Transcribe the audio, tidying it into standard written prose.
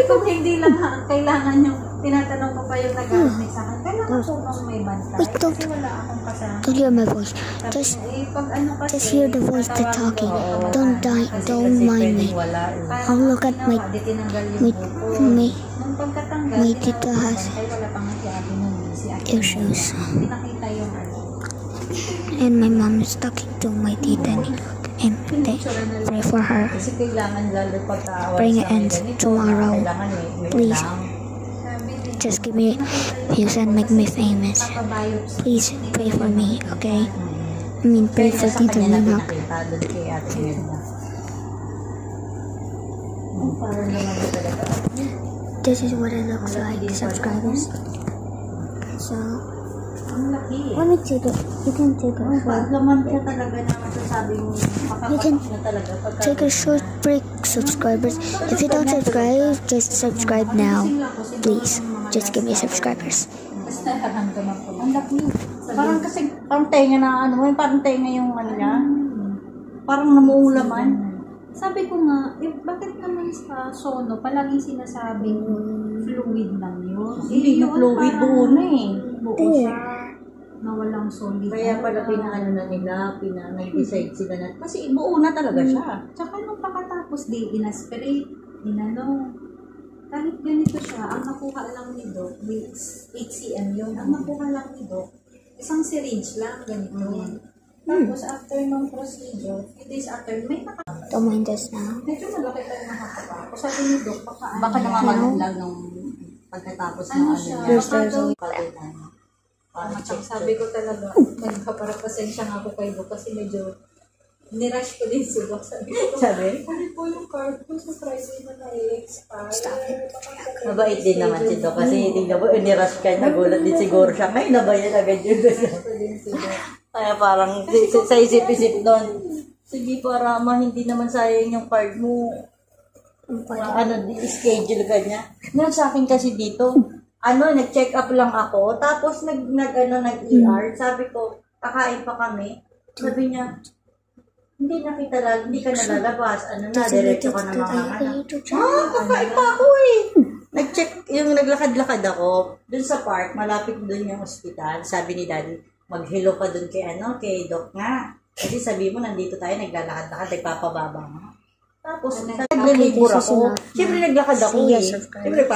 kung hindi lang kailangan yung tinatanong ko pa yung nag-aamay sa akin. Kailangan ko bang may bantay? Kasi wala akong kasama. Don't hear my voice. Just hear the voice that's talking. Don't mind me. I'll look at my tita has issues. And my mom is talking to my tita and they pray for her. Praying ends tomorrow. Please, just give me views and make me famous. Please pray for me, okay? I mean, pray for Tita Lina. This is what it looks like, subscribers. So, let me take it. You can take a You can take a short break, subscribers. If you don't subscribe, just subscribe now. Please, just give me subscribers. Parang kasi, parang tenga na parang tenga yung niya. Parang namuulaman. Sabi ko nga, bakit naman sa sono, palaging sinasabing fluid lang yun? Hindi yung fluid, buo na buo siya, na walang solid. Kaya pala nag-decide sila na, kasi buo na talaga siya. Tsaka nung pagkatapos inaspirate, kahit ganito siya, ang nakuha lang ni Doc, 8 cm yun, ang nakuha lang ni Doc, isang syringe lang, ganito. Tapos after ng procedure, few days after, may Don't mind us now. medyo malaki tayo nakakapa. Kung sabi ni Doc, Baka namamalag nung pagkatapos ng siya? Sabi ko talaga, nagkaparapasensya nga ako kay Doc kasi medyo nirush ko din si Doc. Sabi po yung card ko sa Friday na na-expire. Mabait din naman si Doc kasi tingnan mo, nirush ka, nagulat din siguro siya. May nabayan agad yun. Kaya parang sa isip-isip doon, sige para hindi naman sayang yung card mo. Schedule ka niya. Ngayon sa akin kasi dito, nag-check up lang ako, tapos nag-ER, sabi ko, kakain pa kami. Sabi niya, hindi ka nalalabas, diretso ka na mga kakain pa ako naglakad-lakad ako, dun sa park, malapit dun yung hospital, sabi ni Daddy, mag-hello ka dun kay Doc nga. Kasi sabi mo, nandito tayo, naglalakad-lakad, nagpapababa nga. Tapos, naglilibur ako. Siyempre, naglakad ako Siyempre,